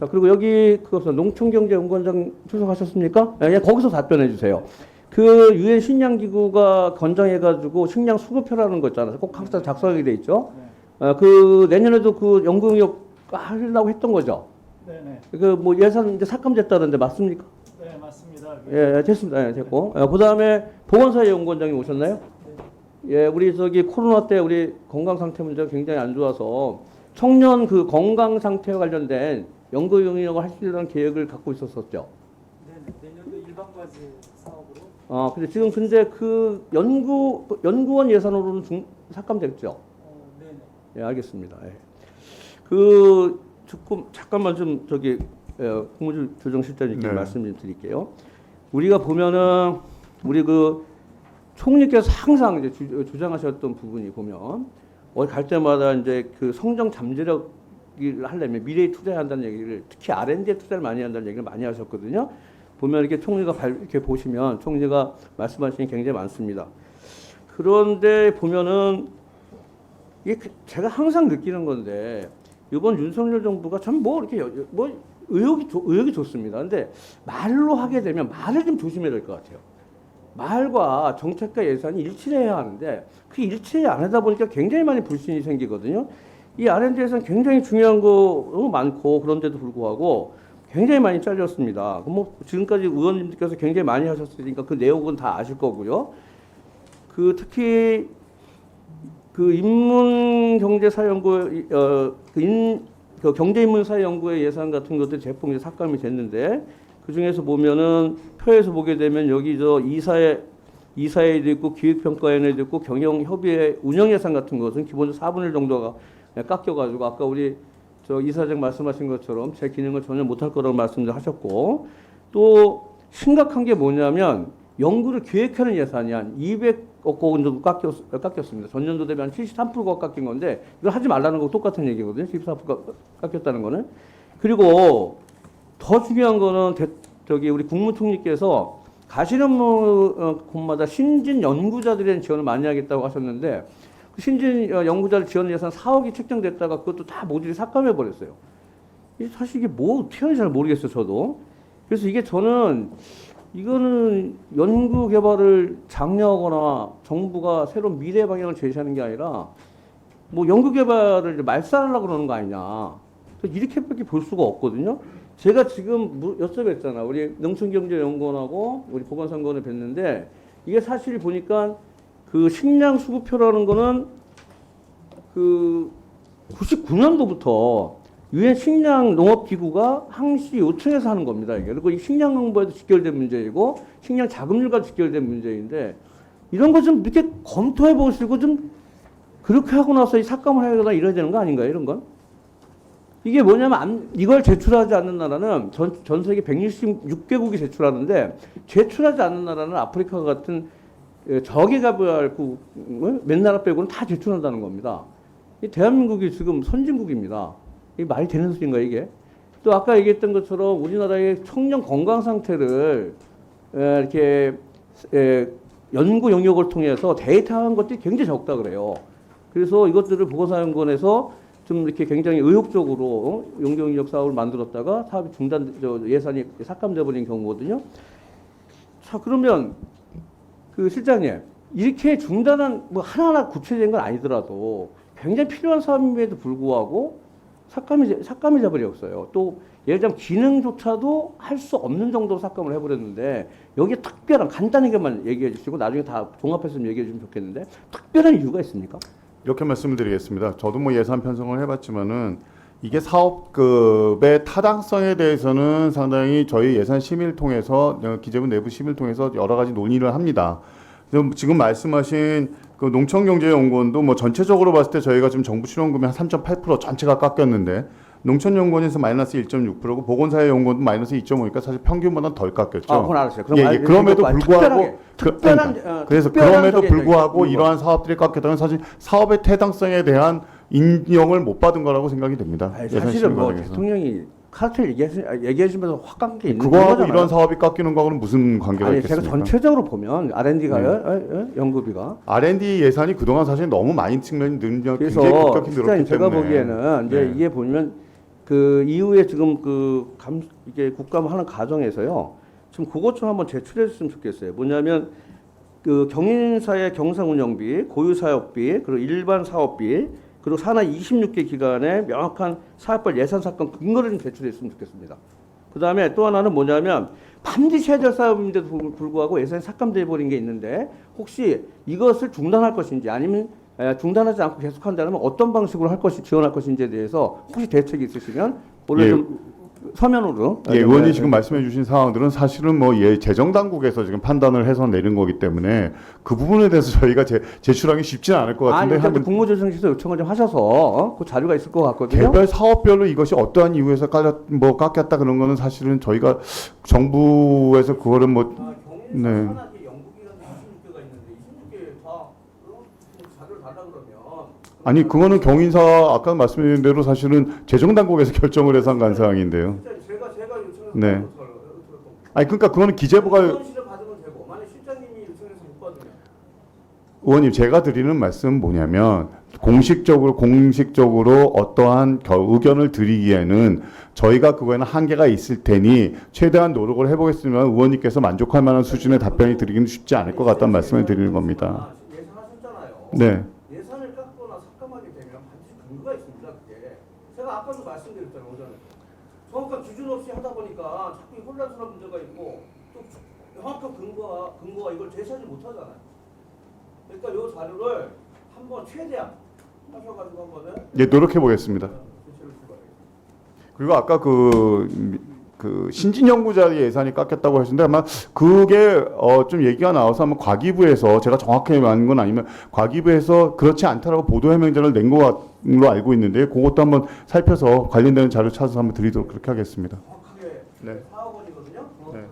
자, 그리고 여기 그것은 농촌경제연구원장 출석하셨습니까? 예, 거기서 답변해 주세요. 그 유엔 식량기구가 권장해가지고 식량 수급표라는 거 있잖아요. 꼭 항상 작성하게 돼 있죠. 그 내년에도 그 연구용역 하려고 했던 거죠. 네네. 그 뭐 예산 이제 삭감됐다는데 맞습니까? 네, 맞습니다. 예, 됐습니다. 예, 됐고. 그 다음에 보건사회연구원장이 오셨나요? 예, 우리 저기 코로나 때 우리 건강 상태 문제가 굉장히 안 좋아서 청년 그 건강 상태와 관련된 연구 용역을 하시려는 계획을 갖고 있었었죠. 네, 내년도 일반과제 사업으로. 근데 지금 근데 그 연구원 예산으로는 삭감됐죠. 네네. 예, 알겠습니다. 예. 그 조금 잠깐만 좀 저기 국무조정실장님께 네. 말씀 좀 드릴게요. 우리가 보면은 우리 그 총리께서 항상 이제 주장하셨던 부분이 보면 어디 갈 때마다 이제 그 성장 잠재력을 하려면 미래에 투자해야 한다는 얘기를 특히 R&D에 투자를 많이 한다는 얘기를 많이 하셨거든요. 보면 이렇게 총리가 이렇게 보시면 총리가 말씀하시는 게 굉장히 많습니다. 그런데 보면은 이게 제가 항상 느끼는 건데 이번 윤석열 정부가 참 뭐 이렇게 뭐 의욕이 좋습니다. 근데 말로 하게 되면 말을 좀 조심해야 될 것 같아요. 말과 정책과 예산이 일치해야 하는데 그 일치 안 하다 보니까 굉장히 많이 불신이 생기거든요. 이 R&D에서는 굉장히 중요한 거 많고 그런데도 불구하고 굉장히 많이 잘렸습니다. 뭐 지금까지 의원님들께서 굉장히 많이 하셨으니까 그 내용은 다 아실 거고요. 그 특히 그 인문경제사연구 그 경제인문사연구의 예산 같은 것들이 대폭 삭감이 됐는데 그 중에서 보면은 표에서 보게 되면 여기 저 이사회도 있고 기획평가위원회도 있고 경영협의회 운영예산 같은 것은 기본적으로 4분의 1 정도가 깎여가지고 아까 우리 저 이사장 말씀하신 것처럼 제 기능을 전혀 못할 거라고 말씀을 하셨고 또 심각한 게 뭐냐면 연구를 기획하는 예산이 한 200억 원 정도 깎였습니다. 전년도 대비 한 73%가 깎인 건데 이걸 하지 말라는 거 똑같은 얘기거든요. 74%가 깎였다는 거는. 그리고 더 중요한 거는 저기 우리 국무총리께서 가시는 곳마다 신진 연구자들에 대한 지원을 많이 하겠다고 하셨는데 그 신진 연구자들 지원 예산 4억이 책정됐다가 그것도 다 모듈이 삭감해 버렸어요. 사실 이게 뭐 어떻게 하는지 잘 모르겠어요, 저도. 그래서 이게 이거는 연구 개발을 장려하거나 정부가 새로운 미래 방향을 제시하는 게 아니라 뭐 연구 개발을 말살하려고 그러는 거 아니냐. 이렇게밖에 볼 수가 없거든요. 제가 지금 여쭤봤잖아. 우리 농촌경제연구원하고 우리 보건상권을 뵀는데 이게 사실 보니까 그 식량 수급표라는 거는 그 99년도부터 유엔 식량 농업기구가 항시 요청해서 하는 겁니다. 이게. 그리고 이 식량 정보에도 직결된 문제이고 식량 자금률과 직결된 문제인데 이런 거 좀 이렇게 검토해 보시고 좀 그렇게 하고 나서 이 삭감을 해야 되나 이래야 되는 거 아닌가요? 이런 건? 이게 뭐냐면 이걸 제출하지 않는 나라는 전 세계 166개국이 제출하는데 제출하지 않는 나라는 아프리카 같은 저개발국 몇 나라 빼고는 다 제출한다는 겁니다. 이 대한민국이 지금 선진국입니다. 이게 말이 되는 소리인가 이게? 또 아까 얘기했던 것처럼 우리나라의 청년 건강 상태를 이렇게 연구 영역을 통해서 데이터한 것들이 굉장히 적다 그래요. 그래서 이것들을 보건사연구원에서 좀 이렇게 굉장히 의욕적으로 연구영역 사업을 만들었다가 사업이 예산이 삭감돼 버린 경우거든요. 자, 그러면 그 실장님 이렇게 중단한 뭐 하나하나 구체적인 건 아니더라도 굉장히 필요한 사업임에도 불구하고 삭감이 돼버렸어요. 또 예를 들면 기능조차도 할 수 없는 정도로 삭감을 해버렸는데 여기에 특별한 간단하게만 얘기해 주시고 나중에 다 종합해서 좀 얘기해 주면 좋겠는데 특별한 이유가 있습니까? 이렇게 말씀을 드리겠습니다. 저도 뭐 예산 편성을 해봤지만은 이게 사업급의 타당성에 대해서는 상당히 저희 예산 심의를 통해서 기재부 내부 심의를 통해서 여러 가지 논의를 합니다. 지금 말씀하신 그 농촌경제연구원도 뭐 전체적으로 봤을 때 저희가 지금 정부 출연금이 한 3.8% 전체가 깎였는데 농촌연구원에서 마이너스 1.6%고 보건사회연구원도 마이너스 2.5니까 사실 평균보다 덜 깎였죠. 그건 알았어요. 그럼 그럼에도 불구하고 그래서 그럼에도 불구하고 이러한 사업들이 깎였다면 사실 사업의 타당성에 대한 인정을 못 받은 거라고 생각이 됩니다. 사실은 뭐 대통령이 카르텔 얘기하시면서 확 깎인 게 있는 그거하고 이런 사업이 깎이는 거하고는 무슨 관계가 아니, 있겠습니까? 제가 전체적으로 보면 R&D가요, 연구비가 R&D 예산이 그동안 사실 너무 많은 측면이 굉장히 그래서 급격히 늘었기 제가 때문에 보기에는 이제 네. 이게 보면 그 이후에 지금 이게 국감하는 과정에서요. 지금 그것 좀 한번 제출했으면 좋겠어요. 뭐냐면 그 경인사의 경상운영비, 고유사업비, 그리고 일반 사업비, 그리고 산하 26개 기관의 명확한 사업별 예산 사건 근거를 좀 제출했으면 좋겠습니다. 그 다음에 또 하나는 뭐냐면 반드시 해야 될 사업인데도 불구하고 예산이 삭감돼 버린 게 있는데 혹시 이것을 중단할 것인지 아니면 중단하지 않고 계속한다면 어떤 방식으로 할 것이 지원할 것인지에 대해서 혹시 대책이 있으시면 오늘 예. 좀 서면으로 예, 의원이 지금 말씀해 주신 사항들은 사실은 뭐 재정 당국에서 지금 판단을 해서 내린 거기 때문에 그 부분에 대해서 저희가 제출하기 쉽지는 않을 것 같은데 일단 국무조정실에서 요청을 좀 하셔서 그 자료가 있을 것 같거든요. 개별 사업별로 이것이 어떠한 이유에서 깎였다 그런 거는 사실은 저희가 정부에서 그거를 뭐 네. 연구기관도 26개가 있는데 26개 다 자료를 달라 그러면 아니 그거는 경인사 아까 말씀드린 대로 사실은 재정 당국에서 결정을 해서 한 사항인데요. 제가 요청해서 네. 아니 그러니까 그거는 기재부가 의원실을 받으면 되고 만약 실장님이 요청해서 못 받으면 의원님 제가 드리는 말씀은 뭐냐면 공식적으로 어떠한 의견을 드리기에는 저희가 그거에는 한계가 있을 테니 최대한 노력을 해보겠지만 의원님께서 만족할 만한 수준의 답변이 드리기는 쉽지 않을 것 같다는 말씀을 드리는 겁니다. 예상하셨잖아요. 네. 예산을 깎거나 삭감하게 되면 반드시 근거가 있습니다. 그게 제가 아까도 말씀드렸잖아요. 오전에 정확한 기준 없이 하다 보니까 자꾸 혼란스러운 문제가 있고 또 정확한 근거가 이걸 제시하지 못하잖아요. 그러니까 이 자료를 한번 최대한 하셔가지고 한번은 예, 노력해 보겠습니다. 제시를 해주시기 그리고 아까 그 신진 연구자 예산이 깎였다고 하셨는데 아마 그게 좀 얘기가 나와서 아마 과기부에서 제가 정확하게 말한 건 아니면 과기부에서 그렇지 않다라고 보도 해명전을 낸 걸로 알고 있는데 그것도 한번 살펴서 관련되는 자료 찾아서 한번 드리도록 그렇게 하겠습니다. 정확하게 네. 4억 원이거든요. 정확하게 네.